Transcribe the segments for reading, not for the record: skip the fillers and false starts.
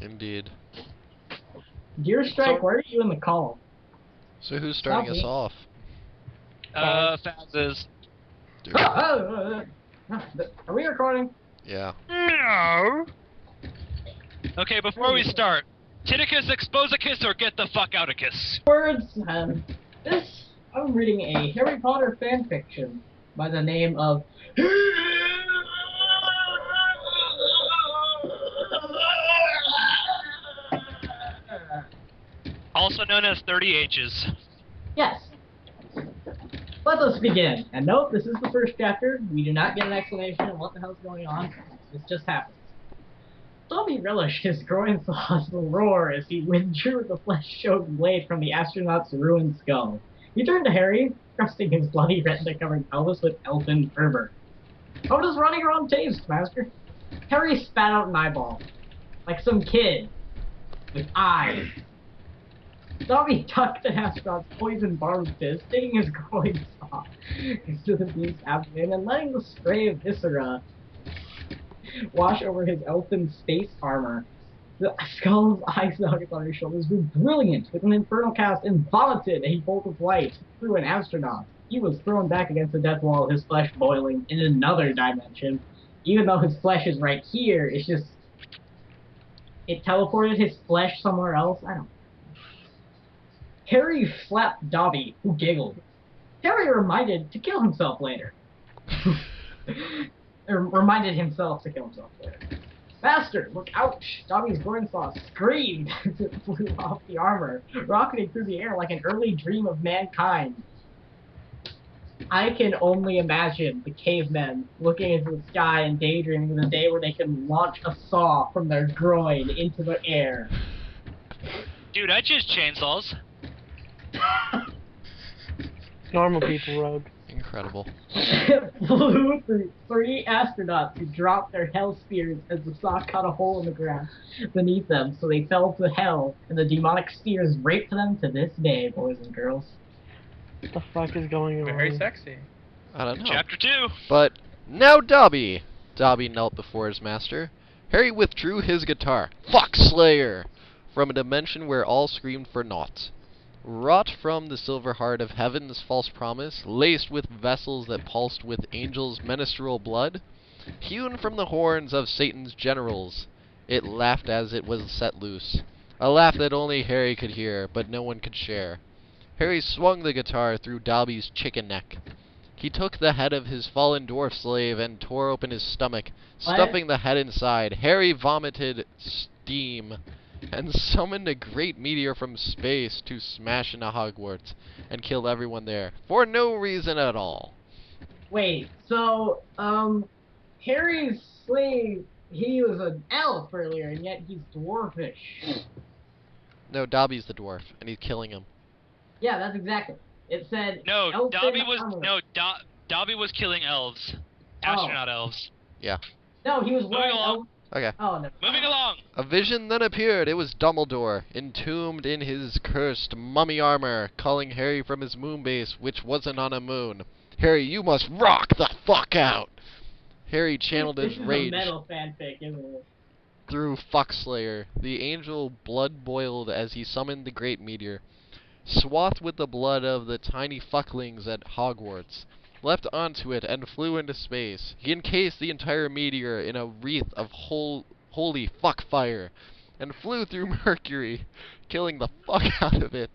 Indeed. Deer Strike, where are you in the call? So who's starting us off? Faz is. Are we recording? Yeah. No! Okay, before we start, Titicus, Exposicus, or get the fuck outicus? Words, I'm reading a Harry Potter fanfiction by the name of Also known as 30 H's. Yes. Let us begin. And note, this is the first chapter. We do not get an explanation of what the hell's going on. This just happens. Dobby relished his groin saw's roar as he withdrew the flesh-choked blade from the astronaut's ruined skull. He turned to Harry, thrusting his bloody retina-covered pelvis with elfin fervor. How does running around taste, Master? Harry spat out an eyeball, like some kid, with eyes. Dobby tucked the astronaut's poison-barbed fist, taking his groin saw into the beast's abdomen and letting the spray of viscera wash over his elfin space armor. The skull's eye sockets on his shoulders grew brilliant with an infernal cast and vomited a bolt of light through an astronaut. He was thrown back against the death wall, his flesh boiling in another dimension. Even though his flesh is right here, it's just... it teleported his flesh somewhere else? I don't know. Harry slapped Dobby, who giggled. Harry reminded to kill himself later. Reminded himself to kill himself later. Master, look out! Dobby's groin saw screamed as it flew off the armor, rocketing through the air like an early dream of mankind. I can only imagine the cavemen looking into the sky and daydreaming of the day where they can launch a saw from their groin into the air. Dude, I choose chainsaws. Normal people, Rogue. Incredible. Flew through 3 astronauts who dropped their hell spears as the saw cut a hole in the ground beneath them, so they fell to hell, and the demonic spears raped them to this day, boys and girls. What the fuck is going on? Very sexy. I don't know. Chapter 2. But now Dobby! Dobby knelt before his master. Harry withdrew his guitar, Fuck Slayer, from a dimension where all screamed for naught. Wrought from the silver heart of heaven's false promise, laced with vessels that pulsed with angels' menstrual blood, hewn from the horns of Satan's generals, it laughed as it was set loose. A laugh that only Harry could hear, but no one could share. Harry swung the guitar through Dobby's chicken neck. He took the head of his fallen dwarf slave and tore open his stomach, stuffing the head inside. Harry vomited steam and summoned a great meteor from space to smash into Hogwarts and kill everyone there, for no reason at all. Wait, so, Harry's slave, he was an elf earlier, and yet he's dwarfish. No, Dobby's the dwarf, and he's killing him. Yeah, that's exactly. It said No, elfin Dobby was armor. Dobby was killing elves. Astronaut elves. Yeah. No, he was wearing along. elf. Okay. Oh, no. Moving along. A vision then appeared. It was Dumbledore, entombed in his cursed mummy armor, calling Harry from his moon base, which wasn't on a moon. Harry, you must rock the fuck out! Harry channeled his rage This is a metal fanfic, isn't it? through Fuckslayer. The angel blood boiled as he summoned the great meteor, swathed with the blood of the tiny fucklings at Hogwarts. Leapt onto it and flew into space. He encased the entire meteor in a wreath of holy fuck fire, and flew through Mercury, killing the fuck out of it.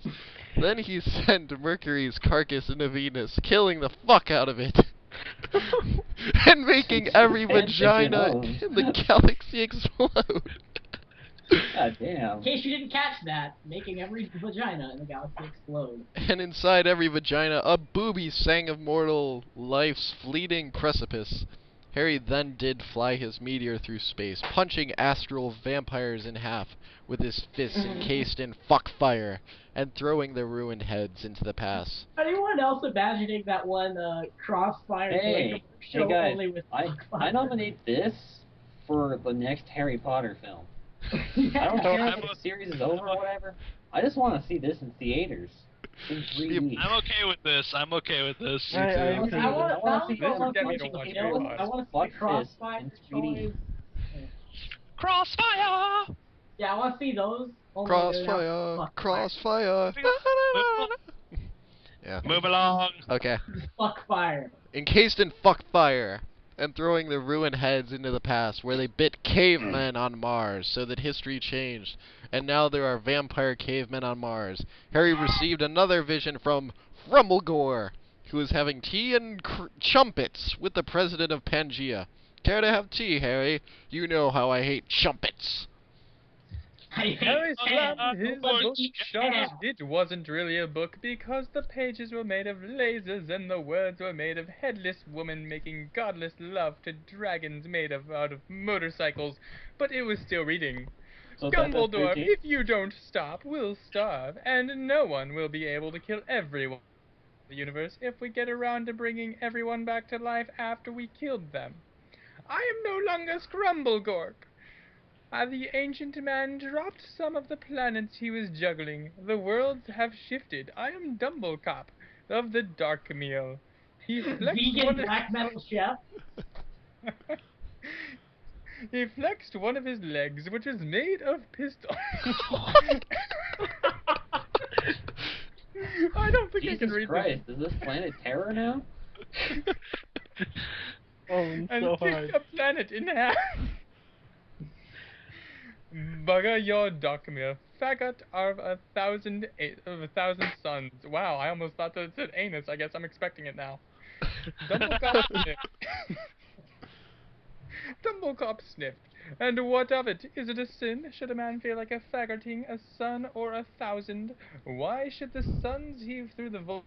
Then he sent Mercury's carcass into Venus, killing the fuck out of it, and making every vagina in the galaxy explode. God damn. In case you didn't catch that, making every vagina in the galaxy explode. And inside every vagina, a booby sang of mortal life's fleeting precipice. Harry then did fly his meteor through space, punching astral vampires in half with his fists encased in fuck fire, and throwing their ruined heads into the past. Anyone else imagining that one Crossfire Hey, show hey guys, only with I fire? nominate this for the next Harry Potter film. I don't care if the series is over or whatever. I just want to see this in theaters. In 3D. I'm okay with this. I'm okay with this. I want to see Harry Potter. I want to see Fuck this Crossfire in 3D. toys. Crossfire! Yeah, I want to see those. Oh, Crossfire, fuck crossfire. Yeah. Move along. Okay. fire. Fuck fire. Encased in fuck fire, and throwing their ruined heads into the past, where they bit cavemen on Mars, so that history changed, and now there are vampire cavemen on Mars. Harry received another vision from Frumblegore, who is having tea and chumpets with the president of Pangea. Care to have tea, Harry? You know how I hate chumpets. Harry slammed his book shut. Yeah. It wasn't really a book because the pages were made of lasers and the words were made of headless women making godless love to dragons made out of motorcycles, but it was still reading. So is that the Dumbledore, 13? if you don't stop, we'll starve, and no one will be able to kill everyone in the universe if we get around to bringing everyone back to life after we killed them. I am no longer Scrumblegorp. The ancient man dropped some of the planets he was juggling. The worlds have shifted. I am Dumblecop of the Dark Meal. He flexed Vegan one of black metal chef. he flexed one of his legs, which was made of pistol. I don't think I can Jesus read Christ, is this planet Terror now? Oh, and so picked hard. a planet in half. Bugger your Darkmere, faggot of a thousand sons. Wow, I almost thought that it said anus. I guess I'm expecting it now. Dumblecop sniffed. Dumblecop sniffed. And what of it? Is it a sin? Should a man feel like a faggoting a son or 1,000? Why should the suns heave through the void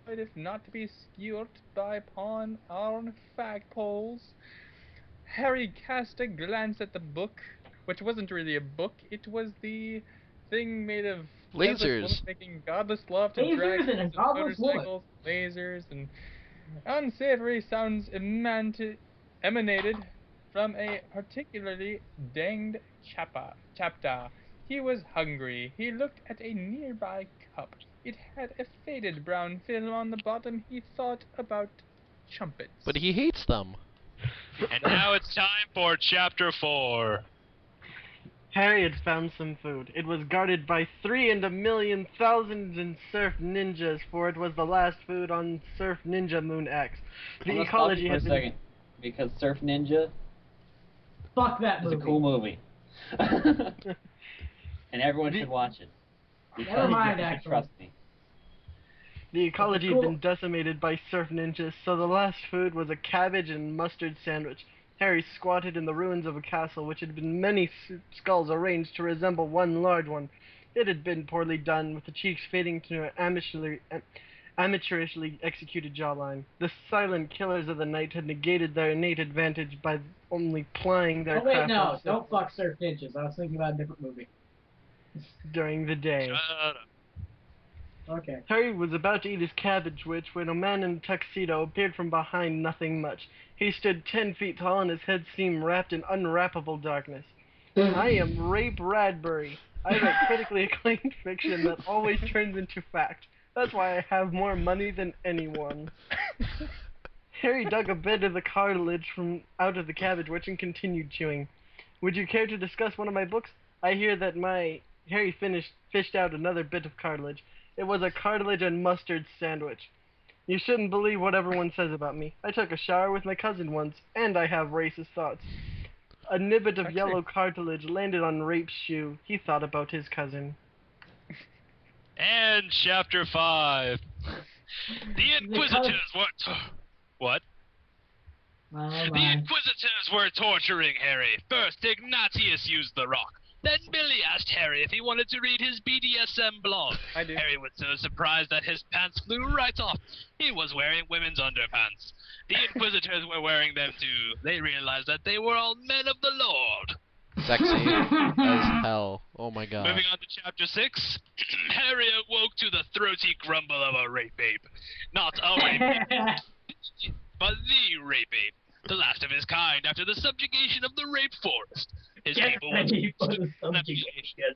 if not to be skewered by pawn on fag poles? Harry cast a glance at the book, which wasn't really a book. It was the thing made of headless Lasers. women making godless love to Lasers dragons and a godless woman. motorcycles, lasers, and unsavory sounds emanated from a particularly danged chapter. He was hungry. He looked at a nearby cup. It had a faded brown film on the bottom. He thought about chumpets. But he hates them. And now it's time for Chapter 4. Harry had found some food. It was guarded by 3 and 1,000,000 and surf ninjas, for it was the last food on Surf Ninja Moon X. The I'm gonna stop ecology you for a had been... second, because Surf Ninja Fuck that is movie. a cool movie. And everyone should watch it. Because Never mind, you should actually. trust me. The ecology Cool. had been decimated by surf ninjas, so the last food was a cabbage and mustard sandwich. Harry squatted in the ruins of a castle which had been many skulls arranged to resemble one large one. It had been poorly done, with the cheeks fading to an amateurishly executed jawline. The silent killers of the night had negated their innate advantage by only plying their Oh wait, craft no, on don't fuck Surf Ninjas. I was thinking about a different movie. during the day. Shut up. Okay. Harry was about to eat his cabbage when a man in a tuxedo appeared from behind nothing much. He stood 10 feet tall and his head seemed wrapped in unwrappable darkness. I am Ray Bradbury. I write critically acclaimed fiction that always turns into fact. That's why I have more money than anyone. Harry dug a bit of the cartilage from out of the cabbage and continued chewing. Would you care to discuss one of my books? I hear that Harry fished out another bit of cartilage. It was a cartilage and mustard sandwich. You shouldn't believe what everyone says about me. I took a shower with my cousin once, and I have racist thoughts. A nibbit of yellow cartilage landed on Rape's shoe. He thought about his cousin. And Chapter 5. The Inquisitors were... What? Oh The my. Inquisitors were torturing Harry. First, Ignatius used the rock. Then Billy asked Harry if he wanted to read his BDSM blog. I do. Harry was so surprised that his pants flew right off. He was wearing women's underpants. The Inquisitors were wearing them too. They realized that they were all men of the Lord. Sexy as hell. Oh my god. Moving on to Chapter 6. Harry awoke to the throaty grumble of a rape ape. Not a rape ape, but the rape ape. The last of his kind after the subjugation of the rape forest. His Get people once ready for the snappy. subjugation.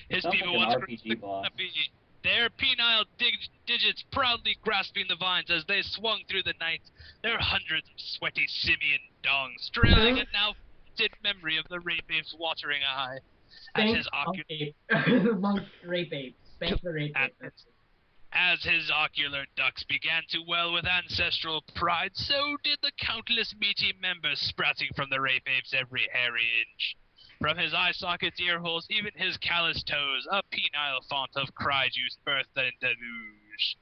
His Sounds people like once an RPG boss. snappy. Their penile digits proudly grasping the vines as they swung through the night. Their hundreds of sweaty simian dongs trailing a now fainted memory of the rape ape's watering eye. As Spank his monk ocular ape. Monk rape ape. Spank the rape ape. As his ocular ducts began to well with ancestral pride, so did the countless meaty members sprouting from the rape ape's every hairy inch. From his eye sockets, ear holes, even his calloused toes, a penile font of cry-juice birthed in deluge.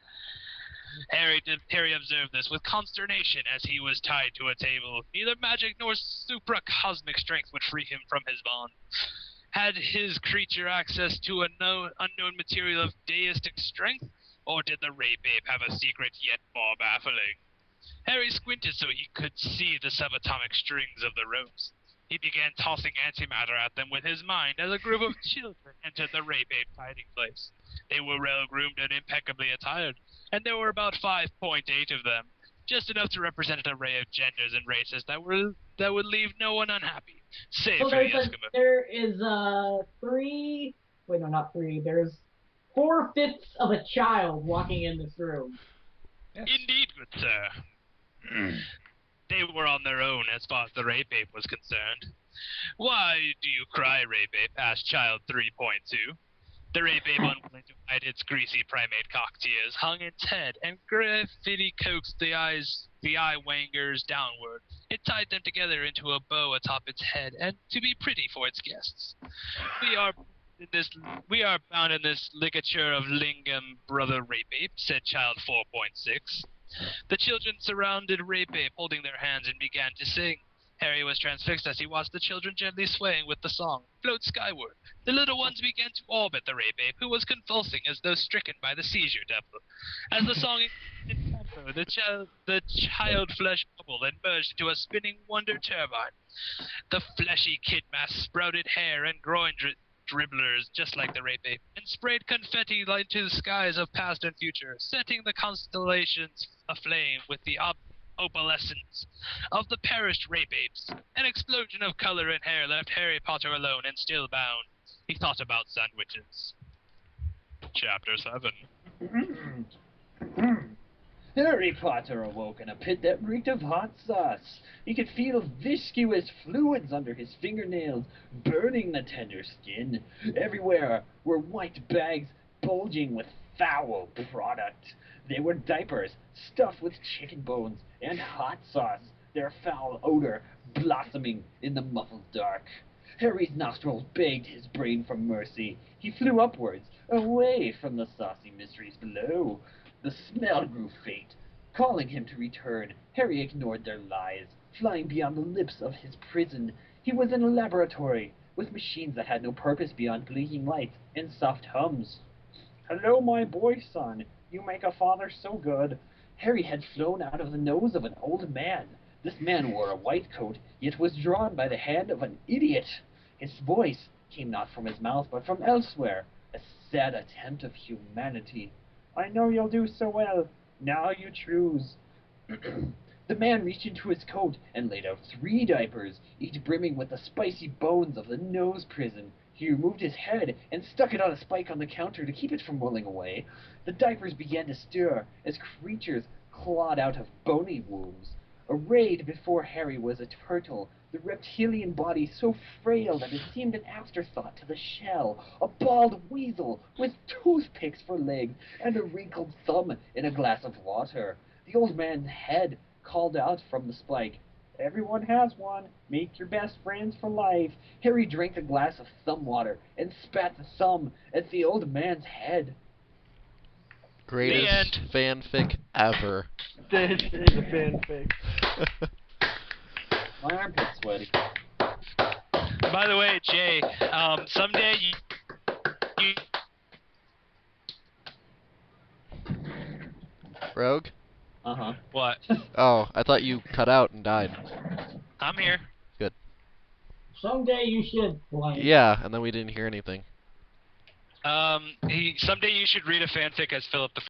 Harry observed this with consternation as he was tied to a table. Neither magic nor supracosmic strength would free him from his bond. Had his creature access to a unknown material of deistic strength, or did the rape ape have a secret yet more baffling? Harry squinted so he could see the subatomic strings of the ropes. He began tossing antimatter at them with his mind as a group of children entered the rape ape's hiding place. They were well-groomed and impeccably attired, and there were about 5.8 of them, just enough to represent an array of genders and races that would leave no one unhappy, save So for the Eskimo. there is three. Wait, no, not three. There's 4/5 of a child walking in this room. Yes. Indeed, good sir. They were on their own as far as the rape ape was concerned. Why do you cry, rape ape? Asked child 3.2. The rape ape, unwilling to hide its greasy primate cock tears, hung its head and graffiti coaxed the eye wangers downward. It tied them together into a bow atop its head, and to be pretty for its guests. We are bound in this ligature of lingam, brother rape ape, said child 4.6. The children surrounded rape ape, holding their hands, and began to sing. Harry was transfixed as he watched the children gently swaying with the song, Float Skyward. The little ones began to orbit the rape ape, who was convulsing as though stricken by the seizure devil. As the song increased in tempo, the child flesh bubbled and merged into a spinning wonder turbine. The fleshy kid mass sprouted hair and groin dribblers just like the rape ape, and sprayed confetti into the skies of past and future, setting the constellations aflame with the opalescence of the perished rape apes. An explosion of color and hair left Harry Potter alone and still bound. He thought about sandwiches. Chapter 7. Harry Potter awoke in a pit that reeked of hot sauce. He could feel viscous fluids under his fingernails, burning the tender skin. Everywhere were white bags bulging with foul product. They were diapers stuffed with chicken bones and hot sauce, their foul odor blossoming in the muffled dark. Harry's nostrils begged his brain for mercy. He flew upwards, away from the saucy mysteries below. The smell grew faint, calling him to return. Harry ignored their lies, flying beyond the lips of his prison. He was in a laboratory, with machines that had no purpose beyond blinking lights and soft hums. "Hello, my boy son. You make a father so good." Harry had flown out of the nose of an old man. This man wore a white coat, yet was drawn by the hand of an idiot. His voice came not from his mouth, but from elsewhere, a sad attempt of humanity. "I know you'll do so well. Now you choose." The man reached into his coat and laid out 3 diapers, each brimming with the spicy bones of the nose prison. He removed his head and stuck it on a spike on the counter to keep it from rolling away. The diapers began to stir as creatures clawed out of bony wombs. Arrayed before Harry was a turtle, the reptilian body so frail that it seemed an afterthought to the shell, a bald weasel with toothpicks for legs and a wrinkled thumb in a glass of water. The old man's head called out from the spike, "Everyone has one. Make your best friends for life." Harry drank a glass of thumb water and spat the thumb at the old man's head. Greatest fanfic ever. This is a fanfic. My armpit's sweaty. By the way, Jay, someday you Rogue? Uh-huh. what? Oh, I thought you cut out and died. I'm here. Good. Someday you should blank. Yeah, and then we didn't hear anything. Someday you should read a fanfic as Philip the